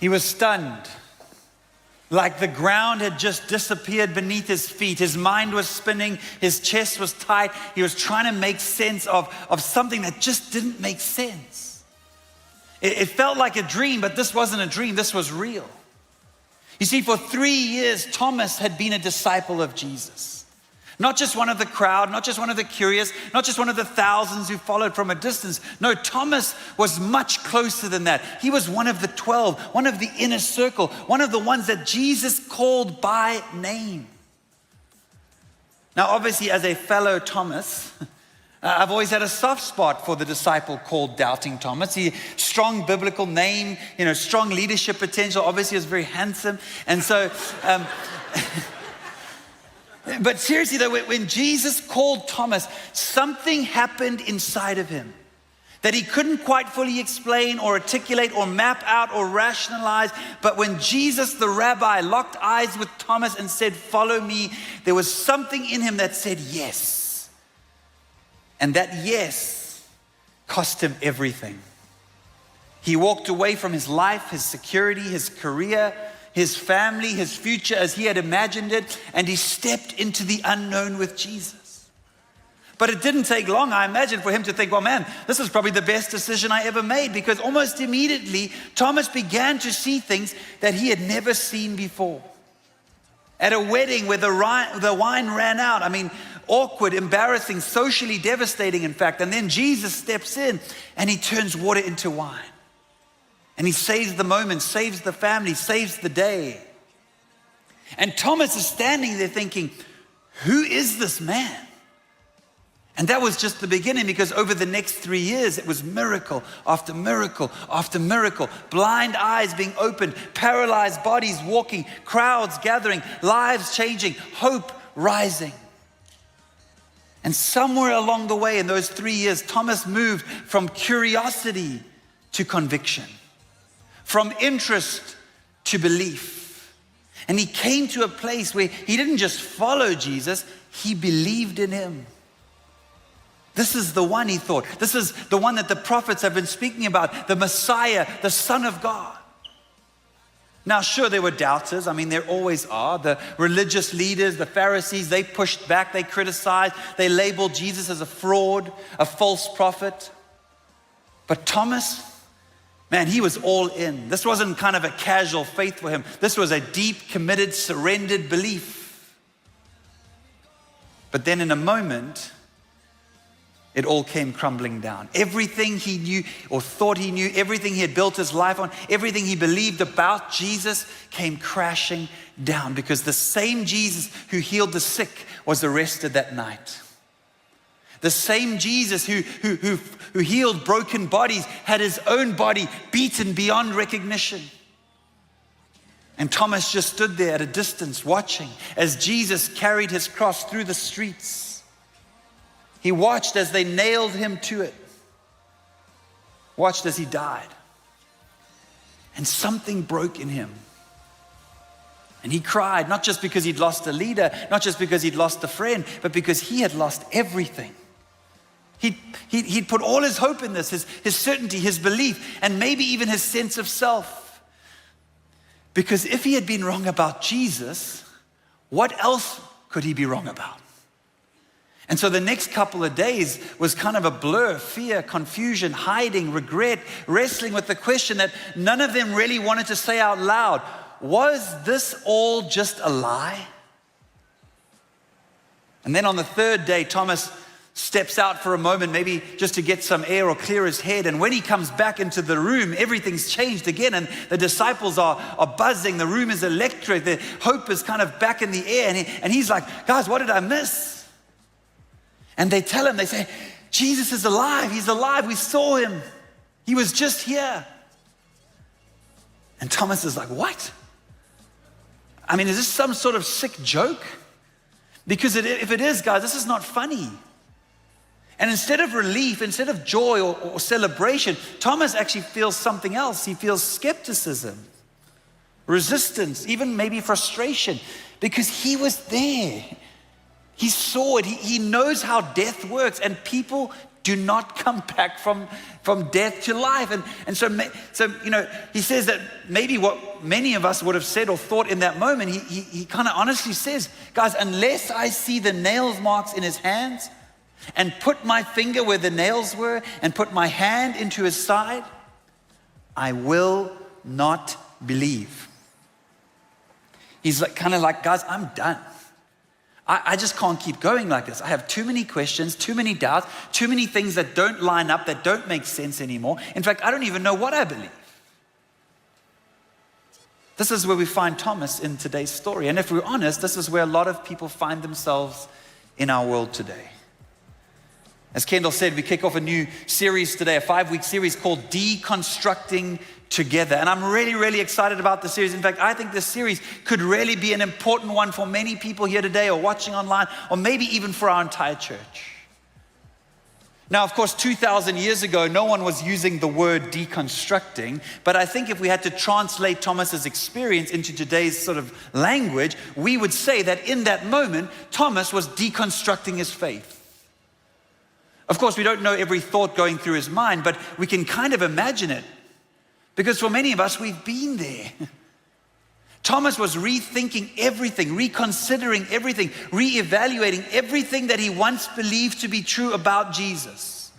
He was stunned, like the ground had just disappeared beneath his feet. His mind was spinning, his chest was tight. He was trying to make sense of something that just didn't make sense. It felt like a dream, but this wasn't a dream, this was real. You see, for 3 years, Thomas had been a disciple of Jesus. Not just one of the crowd, not just one of the curious, not just one of the thousands who followed from a distance. No, Thomas was much closer than that. He was one of the 12, one of the inner circle, one of the ones that Jesus called by name. Now, obviously, as a fellow Thomas, I've always had a soft spot for the disciple called Doubting Thomas. He strong biblical name, strong leadership potential. Obviously, he was very handsome. And so... But seriously though, when Jesus called Thomas, something happened inside of him that he couldn't quite fully explain or articulate or map out or rationalize. But when Jesus, the rabbi, locked eyes with Thomas and said, "Follow me," there was something in him that said yes. And that yes cost him everything. He walked away from his life, his security, his career, his family, his future as he had imagined it, and he stepped into the unknown with Jesus. But it didn't take long, I imagine, for him to think, well, man, this is probably the best decision I ever made, because almost immediately, Thomas began to see things that he had never seen before. At a wedding where the wine ran out, awkward, embarrassing, socially devastating, in fact, and then Jesus steps in and he turns water into wine. And he saves the moment, saves the family, saves the day. And Thomas is standing there thinking, who is this man? And that was just the beginning, because over the next 3 years, it was miracle after miracle after miracle. Blind eyes being opened, paralyzed bodies walking, crowds gathering, lives changing, hope rising. And somewhere along the way in those 3 years, Thomas moved from curiosity to conviction, from interest to belief. And he came to a place where he didn't just follow Jesus, he believed in him. This is the one, he thought. This is the one that the prophets have been speaking about, the Messiah, the Son of God. Now, sure, there were doubters. There always are. The religious leaders, the Pharisees, they pushed back, they criticized, they labeled Jesus as a fraud, a false prophet. But Thomas, man, he was all in. This wasn't kind of a casual faith for him. This was a deep, committed, surrendered belief. But then in a moment, it all came crumbling down. Everything he knew or thought he knew, everything he had built his life on, everything he believed about Jesus came crashing down, because the same Jesus who healed the sick was arrested that night. The same Jesus who healed broken bodies had his own body beaten beyond recognition. And Thomas just stood there at a distance watching as Jesus carried his cross through the streets. He watched as they nailed him to it. Watched as he died. And something broke in him. And he cried, not just because he'd lost a leader, not just because he'd lost a friend, but because he had lost everything. He'd put all his hope in this, his certainty, his belief, and maybe even his sense of self. Because if he had been wrong about Jesus, what else could he be wrong about? And so the next couple of days was kind of a blur: fear, confusion, hiding, regret, wrestling with the question that none of them really wanted to say out loud. Was this all just a lie? And then on the third day, Thomas steps out for a moment, maybe just to get some air or clear his head. And when he comes back into the room, everything's changed again. And the disciples are buzzing. The room is electric. The hope is kind of back in the air. And he's like, guys, what did I miss? And they tell him, they say, Jesus is alive. He's alive. We saw him. He was just here. And Thomas is like, what? Is this some sort of sick joke? Because if it is, guys, this is not funny. And instead of relief, instead of joy or celebration, Thomas actually feels something else. He feels skepticism, resistance, even maybe frustration, because he was there. He saw it. He knows how death works, and people do not come back from death to life. And so, he says that maybe what many of us would have said or thought in that moment, he kind of honestly says, guys, unless I see the nail marks in his hands and put my finger where the nails were and put my hand into his side, I will not believe. He's kind of like, guys, I'm done. I just can't keep going like this. I have too many questions, too many doubts, too many things that don't line up, that don't make sense anymore. In fact, I don't even know what I believe. This is where we find Thomas in today's story. And if we're honest, this is where a lot of people find themselves in our world today. As Kendall said, we kick off a new series today, a 5-week series called Deconstructing Together. And I'm really, really excited about the series. In fact, I think this series could really be an important one for many people here today or watching online, or maybe even for our entire church. Now, of course, 2,000 years ago, no one was using the word deconstructing, but I think if we had to translate Thomas's experience into today's sort of language, we would say that in that moment, Thomas was deconstructing his faith. Of course, we don't know every thought going through his mind, but we can kind of imagine it. Because for many of us, we've been there. Thomas was rethinking everything, reconsidering everything, reevaluating everything that he once believed to be true about Jesus.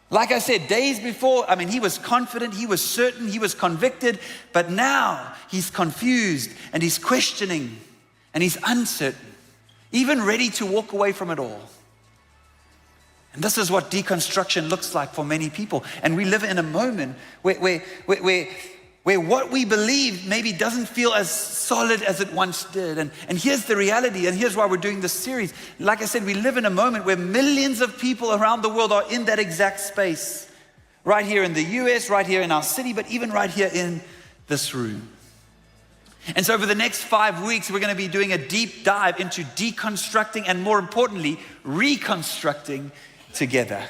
Like I said, days before, he was confident, he was certain, he was convicted, but now he's confused and he's questioning and he's uncertain, even ready to walk away from it all. And this is what deconstruction looks like for many people. And we live in a moment where what we believe maybe doesn't feel as solid as it once did. And here's the reality, and here's why we're doing this series. Like I said, we live in a moment where millions of people around the world are in that exact space. Right here in the US, right here in our city, but even right here in this room. And so over the next 5 weeks, we're going to be doing a deep dive into deconstructing and, more importantly, reconstructing together.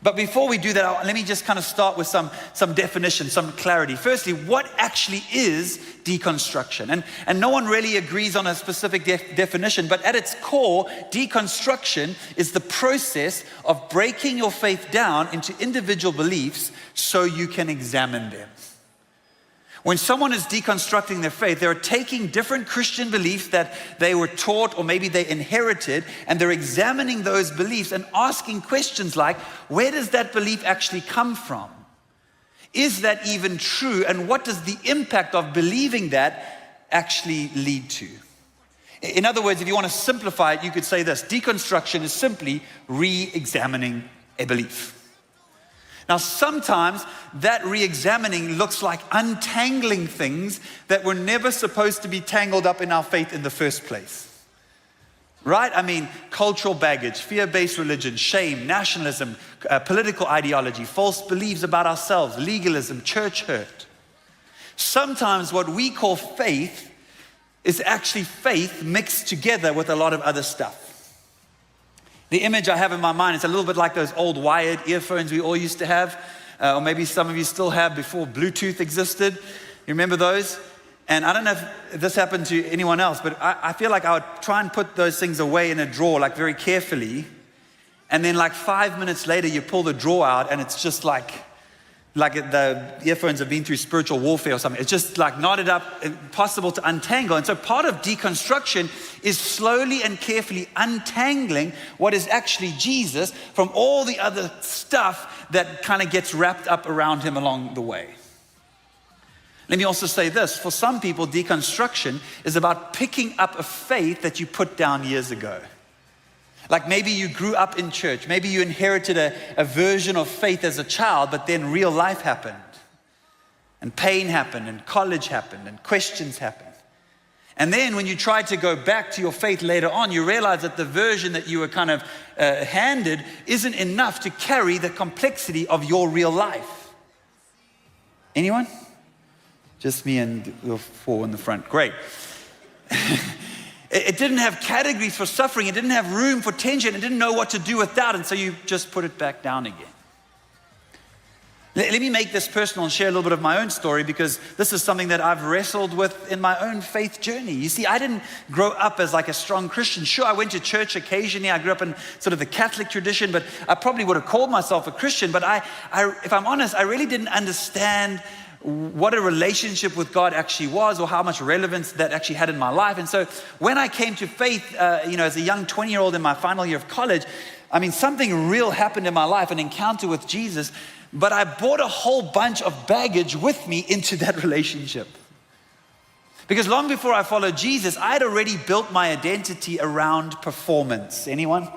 But before we do that, let me just kind of start with some definition, some clarity. Firstly, what actually is deconstruction? And no one really agrees on a specific definition, but at its core, deconstruction is the process of breaking your faith down into individual beliefs so you can examine them. When someone is deconstructing their faith, they're taking different Christian beliefs that they were taught or maybe they inherited, and they're examining those beliefs and asking questions like, where does that belief actually come from? Is that even true? And what does the impact of believing that actually lead to? In other words, if you want to simplify it, you could say this: deconstruction is simply re-examining a belief. Now, sometimes that re-examining looks like untangling things that were never supposed to be tangled up in our faith in the first place. Right? Cultural baggage, fear-based religion, shame, nationalism, political ideology, false beliefs about ourselves, legalism, church hurt. Sometimes what we call faith is actually faith mixed together with a lot of other stuff. The image I have in my mind is a little bit like those old wired earphones we all used to have, or maybe some of you still have before Bluetooth existed. You remember those? And I don't know if this happened to anyone else, but I feel like I would try and put those things away in a drawer, like very carefully. And then like 5 minutes later, you pull the drawer out and it's just like the earphones have been through spiritual warfare or something. It's just like knotted up, impossible to untangle. And so part of deconstruction is slowly and carefully untangling what is actually Jesus from all the other stuff that kind of gets wrapped up around him along the way. Let me also say this: for some people, deconstruction is about picking up a faith that you put down years ago. Like maybe you grew up in church, maybe you inherited a version of faith as a child, but then real life happened, and pain happened, and college happened, and questions happened. And then when you tried to go back to your faith later on, you realize that the version that you were kind of handed isn't enough to carry the complexity of your real life. Anyone? Just me and the four in the front. Great. It didn't have categories for suffering. It didn't have room for tension. It didn't know what to do with doubt. And so you just put it back down again. Let me make this personal and share a little bit of my own story, because this is something that I've wrestled with in my own faith journey. You see, I didn't grow up as like a strong Christian. Sure, I went to church occasionally. I grew up in sort of the Catholic tradition, but I probably would have called myself a Christian. But if I'm honest, I really didn't understand what a relationship with God actually was, or how much relevance that actually had in my life. And so when I came to faith, as a young 20-year-old in my final year of college, something real happened in my life, an encounter with Jesus. But I brought a whole bunch of baggage with me into that relationship. Because long before I followed Jesus, I had already built my identity around performance. Anyone?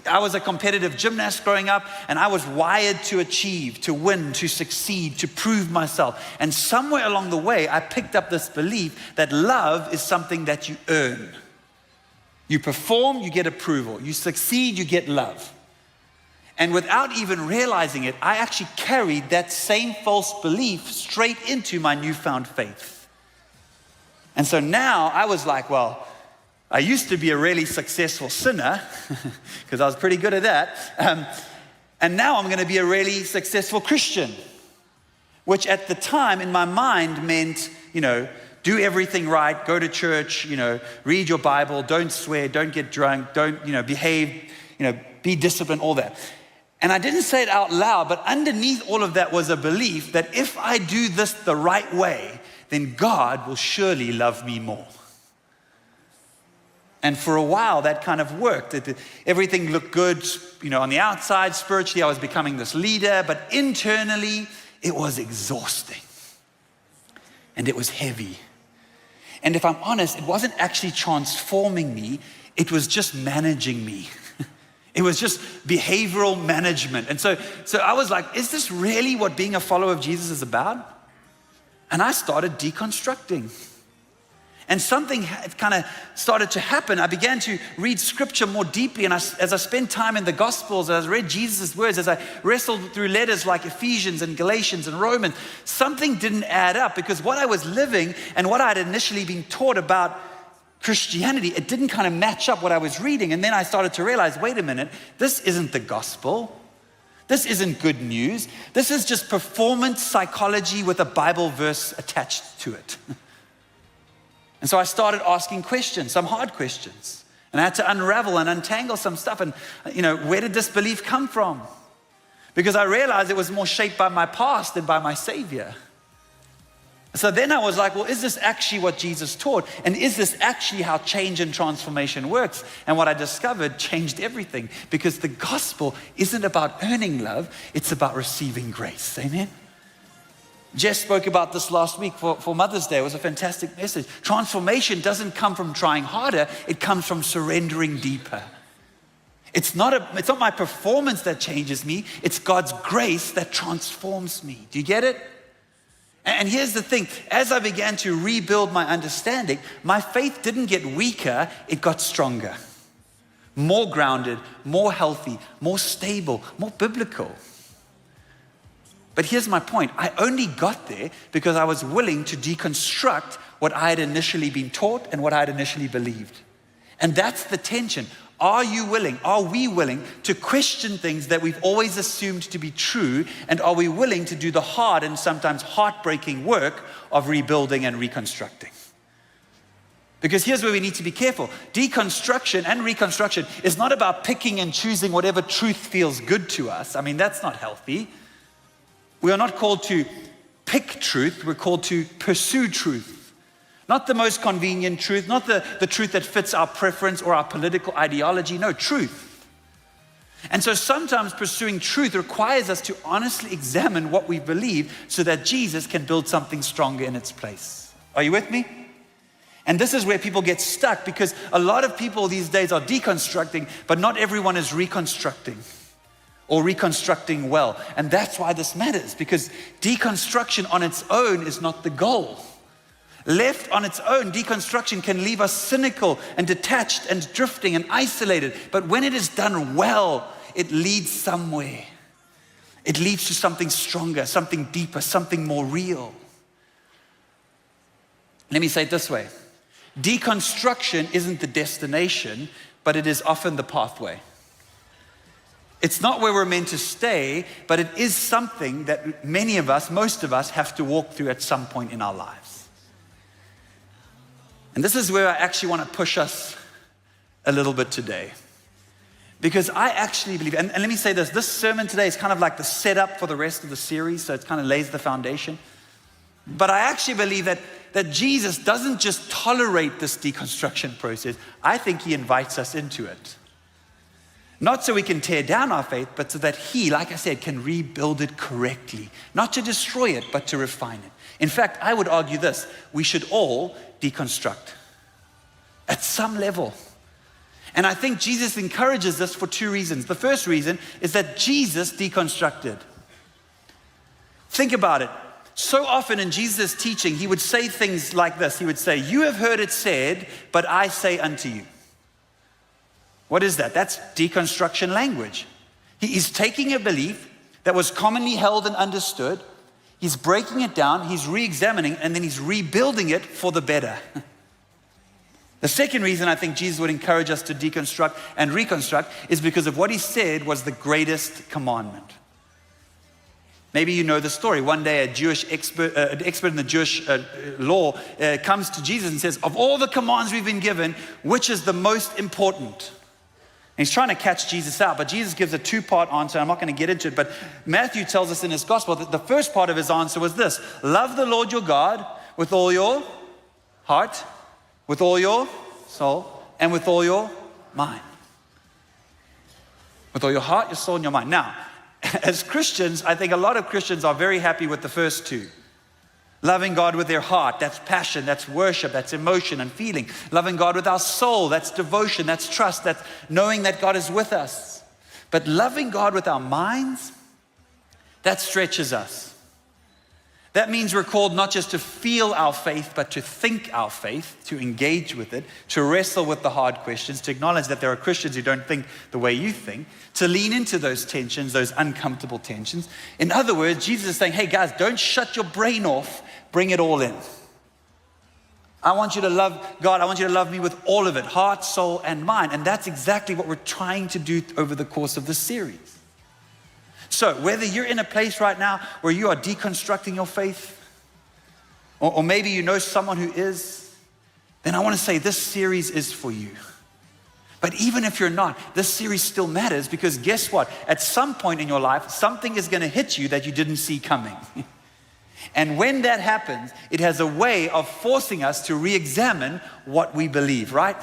I was a competitive gymnast growing up, and I was wired to achieve, to win, to succeed, to prove myself. And somewhere along the way, I picked up this belief that love is something that you earn. You perform, you get approval. You succeed, you get love. And without even realizing it, I actually carried that same false belief straight into my newfound faith. And so now I was like, well, I used to be a really successful sinner, because I was pretty good at that. And now I'm going to be a really successful Christian, which at the time in my mind meant, do everything right, go to church, read your Bible, don't swear, don't get drunk, don't, behave, be disciplined, all that. And I didn't say it out loud, but underneath all of that was a belief that if I do this the right way, then God will surely love me more. And for a while, that kind of worked. Everything looked good, on the outside. Spiritually, I was becoming this leader, but internally, it was exhausting. And it was heavy. And if I'm honest, it wasn't actually transforming me. It was just managing me. It was just behavioral management. And so I was like, is this really what being a follower of Jesus is about? And I started deconstructing. And something kind of started to happen. I began to read scripture more deeply. And as I spent time in the Gospels, as I read Jesus' words, as I wrestled through letters like Ephesians and Galatians and Romans, something didn't add up, because what I was living and what I had initially been taught about Christianity, it didn't kind of match up what I was reading. And then I started to realize, wait a minute, this isn't the gospel. This isn't good news. This is just performance psychology with a Bible verse attached to it. And so I started asking questions, some hard questions. And I had to unravel and untangle some stuff. And, where did this belief come from? Because I realized it was more shaped by my past than by my Savior. So then I was like, well, is this actually what Jesus taught? And is this actually how change and transformation works? And what I discovered changed everything, because the gospel isn't about earning love, it's about receiving grace. Amen? Jess spoke about this last week for Mother's Day. It was a fantastic message. Transformation doesn't come from trying harder, it comes from surrendering deeper. It's not my performance that changes me, it's God's grace that transforms me. Do you get it? And here's the thing, as I began to rebuild my understanding, my faith didn't get weaker, it got stronger. More grounded, more healthy, more stable, more biblical. But here's my point, I only got there because I was willing to deconstruct what I had initially been taught and what I had initially believed. And that's the tension. Are we willing to question things that we've always assumed to be true? And are we willing to do the hard and sometimes heartbreaking work of rebuilding and reconstructing? Because here's where we need to be careful. Deconstruction and reconstruction is not about picking and choosing whatever truth feels good to us. That's not healthy. We are not called to pick truth, we're called to pursue truth. Not the most convenient truth, not the truth that fits our preference or our political ideology, no, truth. And so sometimes pursuing truth requires us to honestly examine what we believe so that Jesus can build something stronger in its place. Are you with me? And this is where people get stuck, because a lot of people these days are deconstructing, but not everyone is reconstructing or reconstructing well. And that's why this matters, because deconstruction on its own is not the goal. Left on its own, deconstruction can leave us cynical and detached and drifting and isolated. But when it is done well, it leads somewhere. It leads to something stronger, something deeper, something more real. Let me say it this way. Deconstruction isn't the destination, but it is often the pathway. It's not where we're meant to stay, but it is something that many of us, most of us, have to walk through at some point in our lives. And this is where I actually want to push us a little bit today. Because I actually believe, and let me say this sermon today is kind of like the setup for the rest of the series, so it kind of lays the foundation. But I actually believe that Jesus doesn't just tolerate this deconstruction process. I think he invites us into it. Not so we can tear down our faith, but so that he, like I said, can rebuild it correctly. Not to destroy it, but to refine it. In fact, I would argue this: we should all deconstruct at some level. And I think Jesus encourages this for two reasons. The first reason is that Jesus deconstructed. Think about it. So often in Jesus' teaching, he would say things like this. He would say, "You have heard it said, but I say unto you." What is that? That's deconstruction language. He's taking a belief that was commonly held and understood. He's breaking it down, he's re-examining, and then he's rebuilding it for the better. The second reason I think Jesus would encourage us to deconstruct and reconstruct is because of what he said was the greatest commandment. Maybe you know the story. One day an expert in the Jewish law comes to Jesus and says, "Of all the commands we've been given, which is the most important?" And he's trying to catch Jesus out, but Jesus gives a two-part answer. I'm not going to get into it, but Matthew tells us in his gospel that the first part of his answer was this: love the Lord your God with all your heart, with all your soul, and with all your mind. With all your heart, your soul, and your mind. Now, as Christians, I think a lot of Christians are very happy with the first two. Loving God with their heart, that's passion, that's worship, that's emotion and feeling. Loving God with our soul, that's devotion, that's trust, that's knowing that God is with us. But loving God with our minds, that stretches us. That means we're called not just to feel our faith, but to think our faith, to engage with it, to wrestle with the hard questions, to acknowledge that there are Christians who don't think the way you think, to lean into those tensions, those uncomfortable tensions. In other words, Jesus is saying, hey guys, don't shut your brain off, bring it all in. I want you to love God, I want you to love me with all of it, heart, soul, and mind. And that's exactly what we're trying to do over the course of this series. So whether you're in a place right now where you are deconstructing your faith, or maybe you know someone who is, then I want to say this series is for you. But even if you're not, this series still matters, because guess what? At some point in your life, something is going to hit you that you didn't see coming. And when that happens, it has a way of forcing us to re-examine what we believe, right?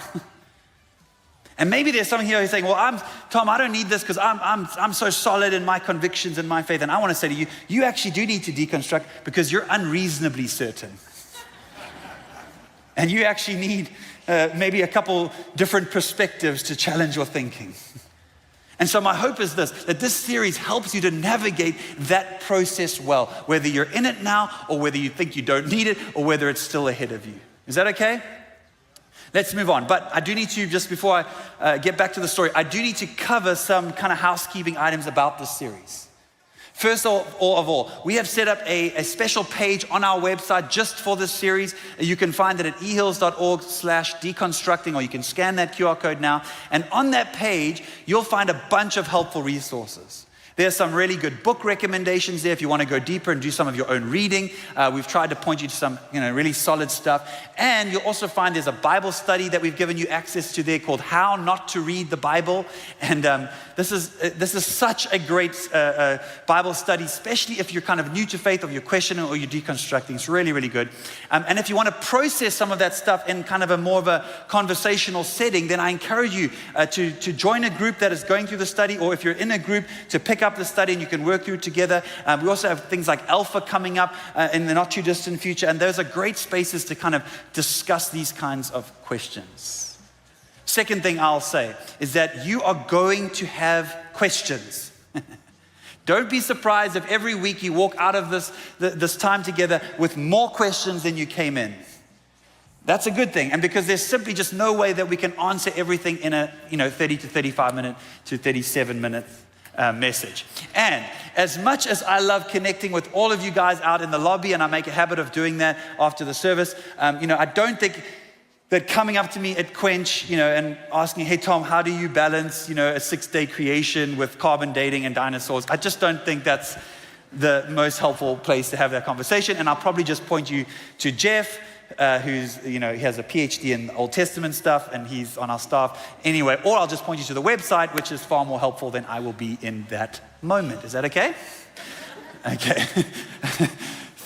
And maybe there's someone here who's saying, well, Tom, I don't need this because I'm so solid in my convictions and my faith. And I want to say to you, you actually do need to deconstruct because you're unreasonably certain. And you actually need maybe a couple different perspectives to challenge your thinking. And so my hope is this, that this series helps you to navigate that process well, whether you're in it now or whether you think you don't need it or whether it's still ahead of you. Is that okay? Let's move on. But I do need to, just before I get back to the story, I do need to cover some kind of housekeeping items about this series. First of all, we have set up a special page on our website just for this series. You can find it at ehills.org/deconstructing, or you can scan that QR code now. And on that page, you'll find a bunch of helpful resources. There's some really good book recommendations there if you want to go deeper and do some of your own reading. We've tried to point you to some really solid stuff. And you'll also find there's a Bible study that we've given you access to there called How Not to Read the Bible. And this is such a great Bible study, especially if you're kind of new to faith or you're questioning or you're deconstructing. It's really, really good. And if you want to process some of that stuff in kind of a more of a conversational setting, then I encourage you to join a group that is going through the study, or if you're in a group, to pick up the study and you can work through it together. We also have things like Alpha coming up in the not too distant future, and those are great spaces to kind of discuss these kinds of questions. Second thing I'll say is that you are going to have questions. Don't be surprised if every week you walk out of this time together with more questions than you came in. That's a good thing, and because there's simply just no way that we can answer everything in a 30 to 35 minute to 37 minute message. And as much as I love connecting with all of you guys out in the lobby, and I make a habit of doing that after the service, I don't think that coming up to me at Quench, and asking, hey, Tom, how do you balance, a 6-day creation with carbon dating and dinosaurs? I just don't think that's the most helpful place to have that conversation. And I'll probably just point you to Jeff, who's, he has a PhD in Old Testament stuff, and he's on our staff anyway. Or I'll just point you to the website, which is far more helpful than I will be in that moment. Is that okay? Okay.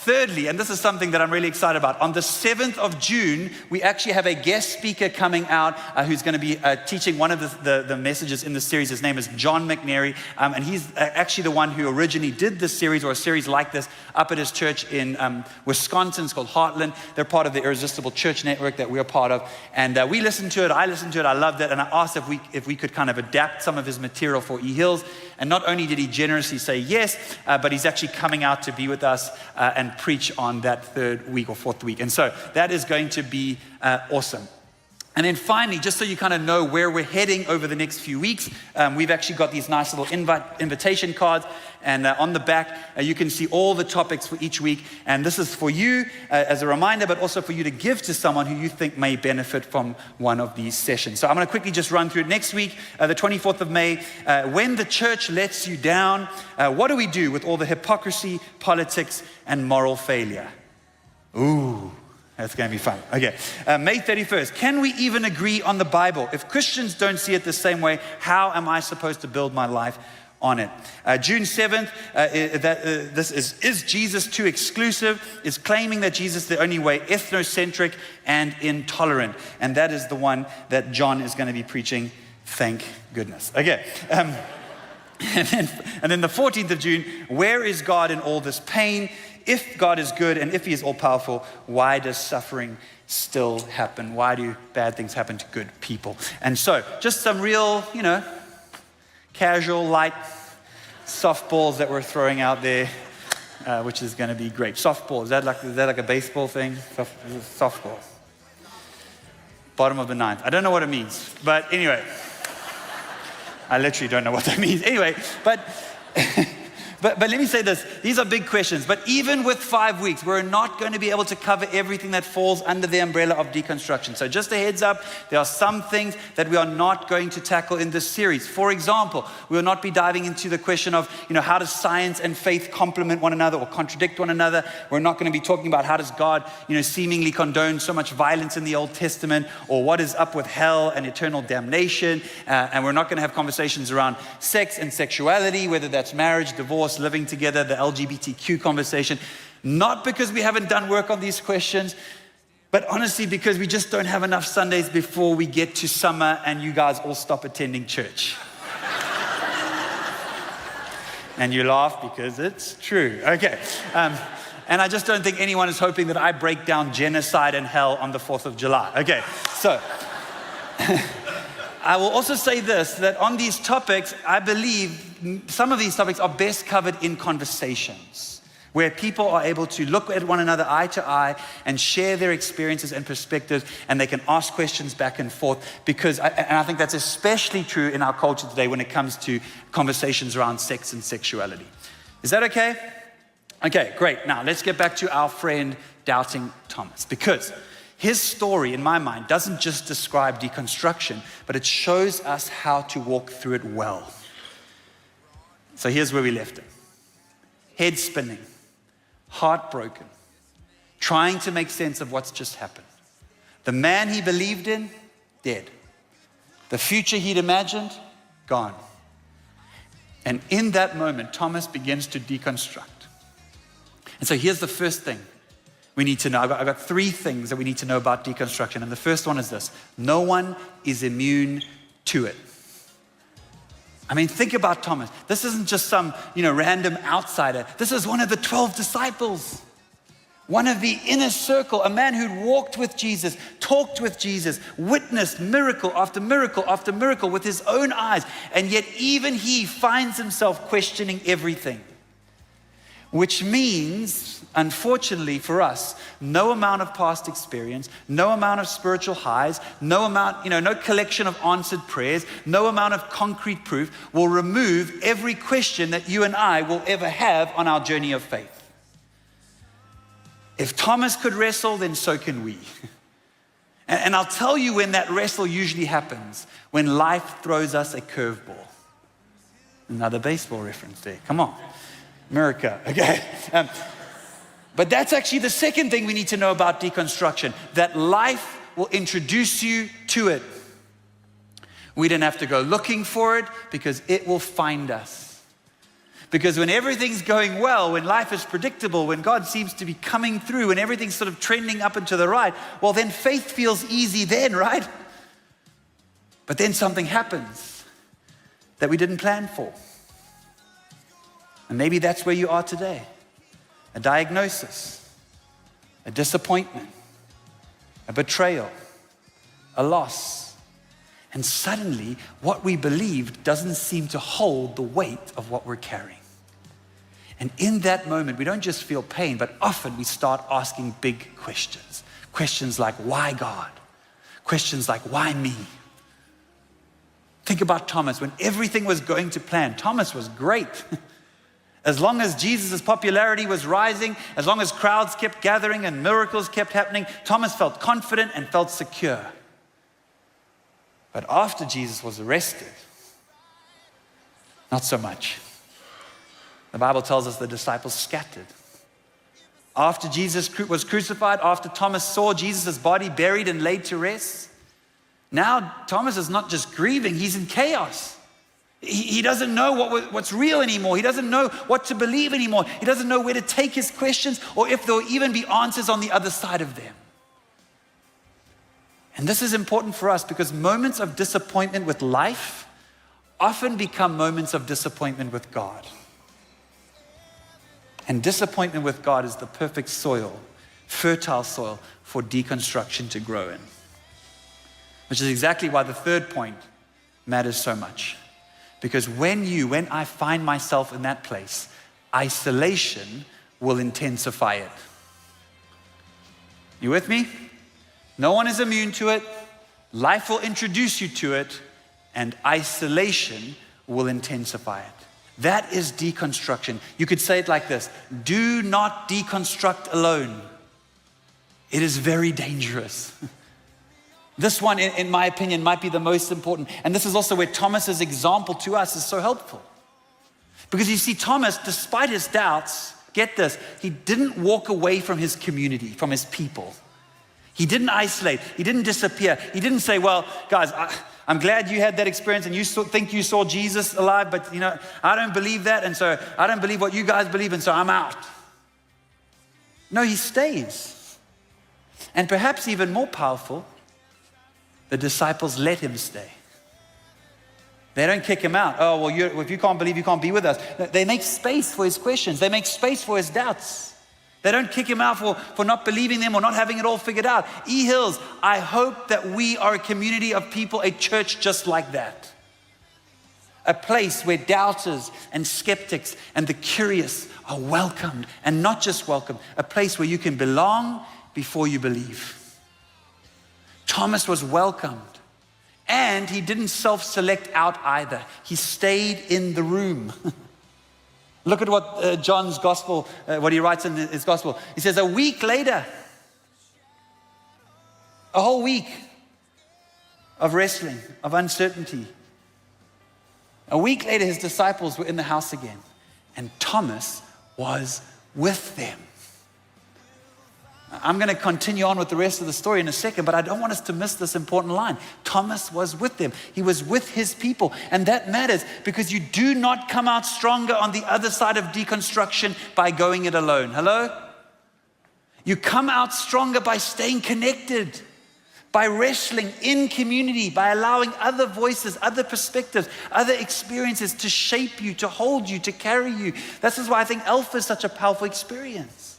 Thirdly, and this is something that I'm really excited about, on the 7th of June, we actually have a guest speaker coming out who's going to be teaching one of the messages in the series. His name is John McNary, and he's actually the one who originally did this series, or a series like this, up at his church in Wisconsin. It's called Heartland. They're part of the Irresistible Church Network that we're part of, and we listened to it, I listened to it, I loved it, and I asked if we could kind of adapt some of his material for eHills, and not only did he generously say yes, but he's actually coming out to be with us and preach on that 3rd week or 4th week. And so that is going to be awesome. And then finally, just so you kind of know where we're heading over the next few weeks, we've actually got these nice little invitation cards. And on the back, you can see all the topics for each week. And this is for you as a reminder, but also for you to give to someone who you think may benefit from one of these sessions. So I'm going to quickly just run through it. Next week, the 24th of May, when the church lets you down, what do we do with all the hypocrisy, politics, and moral failure? Ooh. That's going to be fun. Okay. May 31st. Can we even agree on the Bible? If Christians don't see it the same way, how am I supposed to build my life on it? June 7th, this is Jesus too exclusive? Is claiming that Jesus is the only way ethnocentric and intolerant? And that is the one that John is going to be preaching. Thank goodness. Okay. And then the 14th of June, where is God in all this pain? If God is good and if he is all powerful, why does suffering still happen? Why do bad things happen to good people? And so just some real, casual, light softballs that we're throwing out there, which is going to be great. Softball, is that like a baseball thing? Softball. Bottom of the 9th. I don't know what it means, but anyway. I literally don't know what that means. Anyway, but let me say this. These are big questions. But even with 5 weeks, we're not going to be able to cover everything that falls under the umbrella of deconstruction. So just a heads up, there are some things that we are not going to tackle in this series. For example, we will not be diving into the question of, how does science and faith complement one another or contradict one another. We're not going to be talking about how does God, seemingly condone so much violence in the Old Testament, or what is up with hell and eternal damnation. And we're not going to have conversations around sex and sexuality, whether that's marriage, divorce, living together, the LGBTQ conversation, not because we haven't done work on these questions, but honestly because we just don't have enough Sundays before we get to summer and you guys all stop attending church. And you laugh because it's true. Okay. And I just don't think anyone is hoping that I break down genocide and hell on the 4th of July. Okay, so I will also say this, that on these topics, I believe some of these topics are best covered in conversations where people are able to look at one another eye to eye and share their experiences and perspectives, and they can ask questions back and forth, because I think that's especially true in our culture today when it comes to conversations around sex and sexuality. Is that okay? Okay, great. Now let's get back to our friend Doubting Thomas, because his story, in my mind, doesn't just describe deconstruction, but it shows us how to walk through it well. So here's where we left it. Head spinning, heartbroken, trying to make sense of what's just happened. The man he believed in, dead. The future he'd imagined, gone. And in that moment, Thomas begins to deconstruct. And so here's the first thing we need to know. I've got 3 things that we need to know about deconstruction. And the first one is this: no one is immune to it. I mean, think about Thomas. This isn't just some, random outsider. This is one of the 12 disciples. One of the inner circle, a man who'd walked with Jesus, talked with Jesus, witnessed miracle after miracle after miracle with his own eyes. And yet even he finds himself questioning everything. Which means, unfortunately for us, no amount of past experience, no amount of spiritual highs, no collection of answered prayers, no amount of concrete proof will remove every question that you and I will ever have on our journey of faith. If Thomas could wrestle, then so can we. And I'll tell you when that wrestle usually happens, when life throws us a curveball. Another baseball reference there, come on. America, okay. But that's actually the second thing we need to know about deconstruction, that life will introduce you to it. We don't have to go looking for it because it will find us. Because when everything's going well, when life is predictable, when God seems to be coming through, when everything's sort of trending up and to the right, well then faith feels easy then, right? But then something happens that we didn't plan for. And maybe that's where you are today. A diagnosis, a disappointment, a betrayal, a loss. And suddenly, what we believed doesn't seem to hold the weight of what we're carrying. And in that moment, we don't just feel pain, but often we start asking big questions. Questions like, why God? Questions like, why me? Think about Thomas. When everything was going to plan, Thomas was great. As long as Jesus' popularity was rising, as long as crowds kept gathering and miracles kept happening, Thomas felt confident and felt secure. But after Jesus was arrested, not so much. The Bible tells us the disciples scattered. After Jesus was crucified, after Thomas saw Jesus' body buried and laid to rest, now Thomas is not just grieving, he's in chaos. He doesn't know what's real anymore. He doesn't know what to believe anymore. He doesn't know where to take his questions or if there will even be answers on the other side of them. And this is important for us because moments of disappointment with life often become moments of disappointment with God. And disappointment with God is the perfect soil, fertile soil for deconstruction to grow in. Which is exactly why the third point matters so much. Because when I find myself in that place, isolation will intensify it. You with me? No one is immune to it. Life will introduce you to it, and isolation will intensify it. That is deconstruction. You could say it like this: do not deconstruct alone. It is very dangerous. This one, in my opinion, might be the most important. And this is also where Thomas's example to us is so helpful. Because you see, Thomas, despite his doubts, get this, he didn't walk away from his community, from his people. He didn't isolate. He didn't disappear. He didn't say, well, guys, I'm glad you had that experience and you think you saw Jesus alive, but I don't believe that, and so I don't believe what you guys believe, and so I'm out. No, he stays. And perhaps even more powerful, the disciples let him stay. They don't kick him out. Oh, well, if you can't believe, you can't be with us. They make space for his questions. They make space for his doubts. They don't kick him out for not believing them or not having it all figured out. E-Hills, I hope that we are a community of people, a church just like that. A place where doubters and skeptics and the curious are welcomed, and not just welcomed. A place where you can belong before you believe. Thomas was welcomed, and he didn't self-select out either. He stayed in the room. Look at what John's gospel, what he writes in his gospel. He says, a week later, a whole week of wrestling, of uncertainty. A week later, his disciples were in the house again, and Thomas was with them. I'm going to continue on with the rest of the story in a second, but I don't want us to miss this important line. Thomas was with them. He was with his people. And that matters because you do not come out stronger on the other side of deconstruction by going it alone. Hello? You come out stronger by staying connected, by wrestling in community, by allowing other voices, other perspectives, other experiences to shape you, to hold you, to carry you. This is why I think Alpha is such a powerful experience.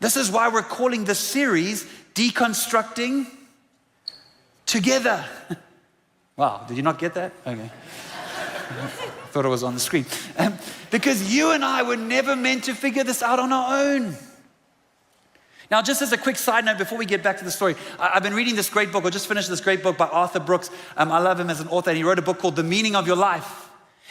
This is why we're calling this series Deconstructing Together. Wow, did you not get that? Okay. I thought it was on the screen. Because you and I were never meant to figure this out on our own. Now, just as a quick side note before we get back to the story, I've been reading this great book, or just finished this great book by Arthur Brooks. I love him as an author, and he wrote a book called The Meaning of Your Life.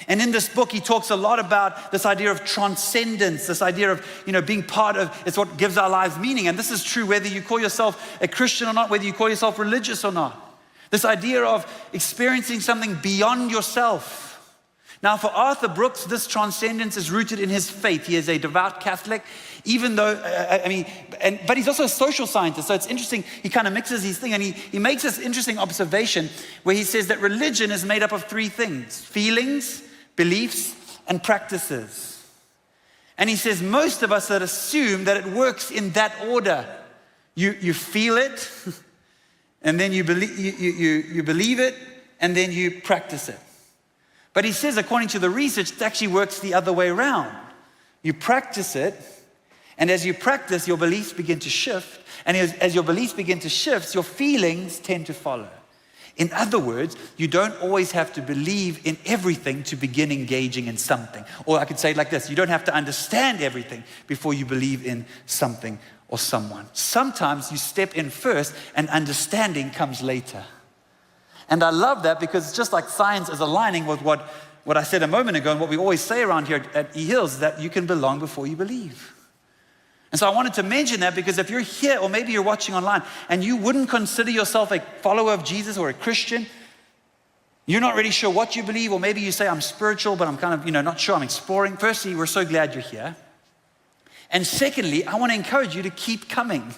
And in this book, he talks a lot about this idea of transcendence, this idea of, being part of, it's what gives our lives meaning. And this is true whether you call yourself a Christian or not, whether you call yourself religious or not. This idea of experiencing something beyond yourself. Now, for Arthur Brooks, this transcendence is rooted in his faith. He is a devout Catholic, even though, but he's also a social scientist. So it's interesting, he kind of mixes these things, and he makes this interesting observation where he says that religion is made up of three things: feelings, beliefs, and practices. And he says most of us that assume that it works in that order. You feel it, and then you believe it, and then you practice it. But he says, according to the research, it actually works the other way around. You practice it, and as you practice, your beliefs begin to shift. And as your beliefs begin to shift, your feelings tend to follow. In other words, you don't always have to believe in everything to begin engaging in something. Or I could say it like this: you don't have to understand everything before you believe in something or someone. Sometimes you step in first, and understanding comes later. And I love that, because it's just like science is aligning with what I said a moment ago, and what we always say around here at E-Hills, that you can belong before you believe. And so I wanted to mention that, because if you're here, or maybe you're watching online, and you wouldn't consider yourself a follower of Jesus or a Christian, you're not really sure what you believe, or maybe you say, I'm spiritual, but I'm kind of, not sure, I'm exploring. Firstly, we're so glad you're here. And secondly, I want to encourage you to keep coming.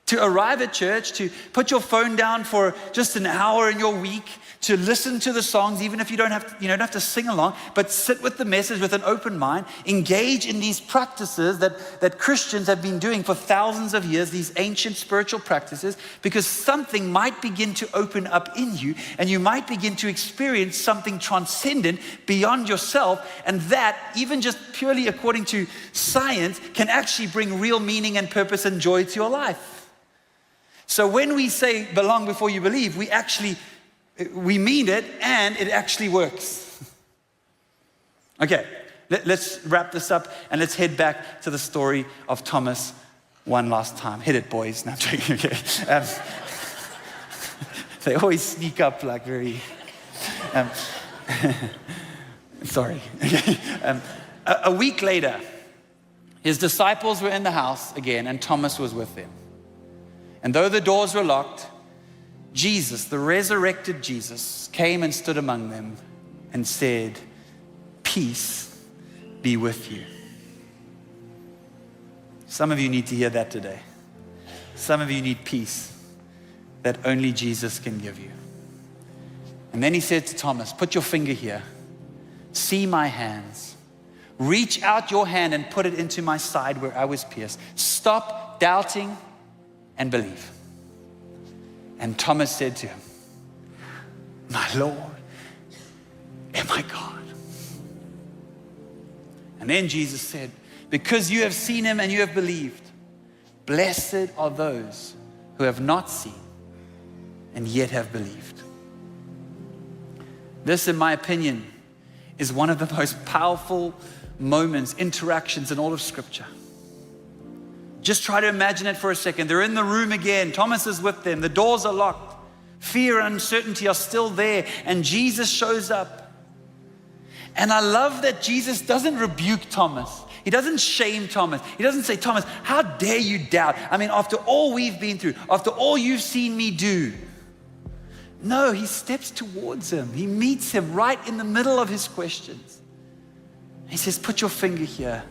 To arrive at church, to put your phone down for just an hour in your week, to listen to the songs, even if you don't have to sing along, but sit with the message with an open mind, engage in these practices that Christians have been doing for thousands of years, these ancient spiritual practices, because something might begin to open up in you, and you might begin to experience something transcendent beyond yourself, and that, even just purely according to science, can actually bring real meaning and purpose and joy to your life. So when we say belong before you believe, we mean it, and it actually works. Okay, let's wrap this up, and let's head back to the story of Thomas one last time. Hit it, boys. No, I'm joking. Okay. They always sneak up like very... sorry. A week later, his disciples were in the house again, and Thomas was with them. And though the doors were locked, Jesus, the resurrected Jesus, came and stood among them and said, "Peace be with you." Some of you need to hear that today. Some of you need peace that only Jesus can give you. And then he said to Thomas, "Put your finger here. See my hands. Reach out your hand and put it into my side where I was pierced. Stop doubting and believe." And Thomas said to him, "My Lord and my God." And then Jesus said, "Because you have seen him and you have believed, blessed are those who have not seen and yet have believed." This, in my opinion, is one of the most powerful moments, interactions in all of Scripture. Just try to imagine it for a second. They're in the room again. Thomas is with them. The doors are locked. Fear and uncertainty are still there. And Jesus shows up. And I love that Jesus doesn't rebuke Thomas. He doesn't shame Thomas. He doesn't say, "Thomas, how dare you doubt? I mean, after all we've been through, after all you've seen me do." No, he steps towards him. He meets him right in the middle of his questions. He says, "Put your finger here.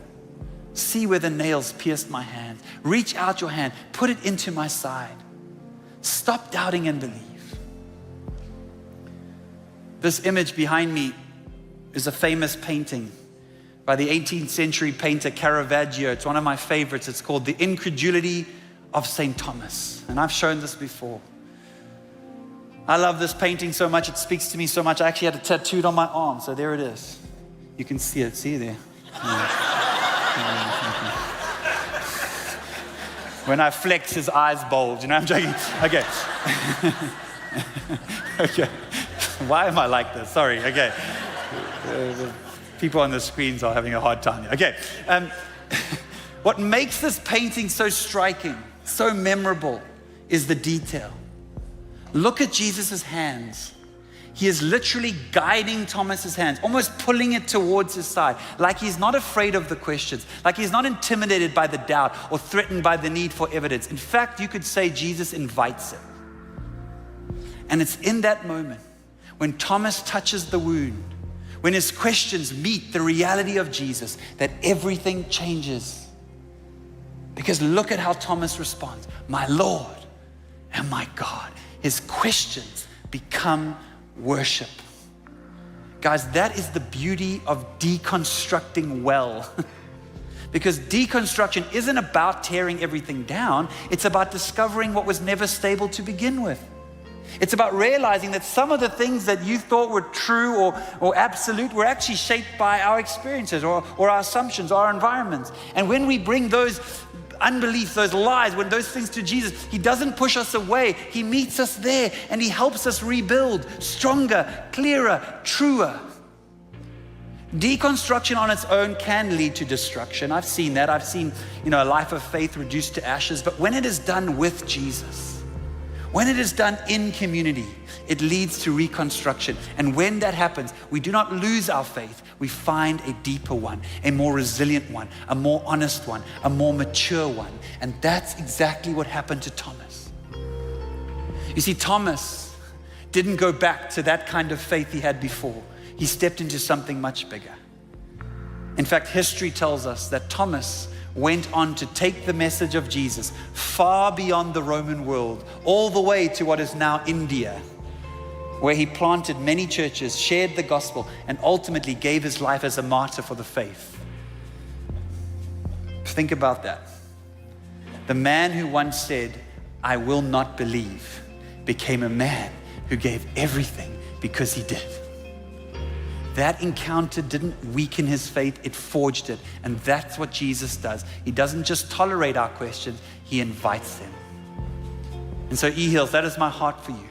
See where the nails pierced my hand. Reach out your hand. Put it into my side. Stop doubting and believe." This image behind me is a famous painting by the 18th century painter Caravaggio. It's one of my favorites. It's called The Incredulity of St. Thomas. And I've shown this before. I love this painting so much. It speaks to me so much. I actually had it tattooed on my arm. So there it is. You can see it. See there? When I flex, his eyes bulge. I'm joking. Okay. Okay. Why am I like this? Sorry. Okay. The people on the screens are having a hard time. Okay. What makes this painting so striking, so memorable, is the detail. Look at Jesus' hands. He is literally guiding Thomas's hands, almost pulling it towards his side, like he's not afraid of the questions, like he's not intimidated by the doubt or threatened by the need for evidence. In fact, you could say Jesus invites it. And it's in that moment when Thomas touches the wound, when his questions meet the reality of Jesus, that everything changes. Because look at how Thomas responds. My Lord and my God. His questions become worship. Guys, that is the beauty of deconstructing well. Because deconstruction isn't about tearing everything down. It's about discovering what was never stable to begin with. It's about realizing that some of the things that you thought were true or absolute were actually shaped by our experiences or our assumptions, our environments. And when we bring those unbelief, those lies, when those things to Jesus, he doesn't push us away. He meets us there and he helps us rebuild stronger, clearer, truer. Deconstruction on its own can lead to destruction. I've seen that. I've seen, a life of faith reduced to ashes. But when it is done with Jesus, when it is done in community, it leads to reconstruction. And when that happens, we do not lose our faith. We find a deeper one, a more resilient one, a more honest one, a more mature one. And that's exactly what happened to Thomas. You see, Thomas didn't go back to that kind of faith he had before. He stepped into something much bigger. In fact, history tells us that Thomas went on to take the message of Jesus far beyond the Roman world, all the way to what is now India, where he planted many churches, shared the gospel, and ultimately gave his life as a martyr for the faith. Think about that. The man who once said, I will not believe, became a man who gave everything because he did. That encounter didn't weaken his faith, it forged it. And that's what Jesus does. He doesn't just tolerate our questions, he invites them. And so E-Hills, that is my heart for you.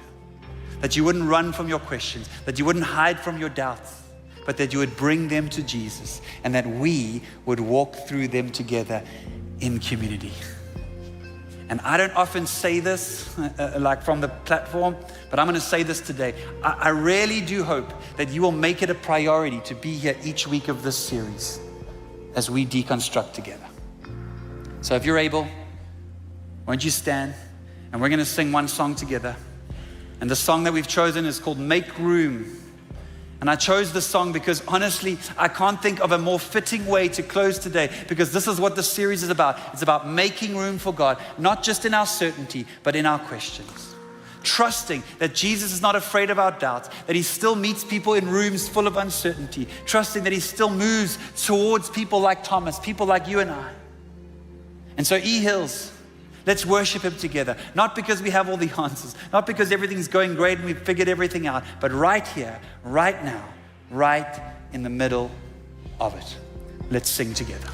That you wouldn't run from your questions, that you wouldn't hide from your doubts, but that you would bring them to Jesus and that we would walk through them together in community. And I don't often say this like from the platform, but I'm going to say this today. I really do hope that you will make it a priority to be here each week of this series as we deconstruct together. So if you're able, why don't you stand and we're going to sing one song together. And the song that we've chosen is called Make Room. And I chose this song because honestly, I can't think of a more fitting way to close today, because this is what the series is about. It's about making room for God, not just in our certainty, but in our questions. Trusting that Jesus is not afraid of our doubts, that he still meets people in rooms full of uncertainty. Trusting that he still moves towards people like Thomas, people like you and I. And so E-Hills, let's worship him together. Not because we have all the answers, not because everything's going great and we've figured everything out, but right here, right now, right in the middle of it. Let's sing together.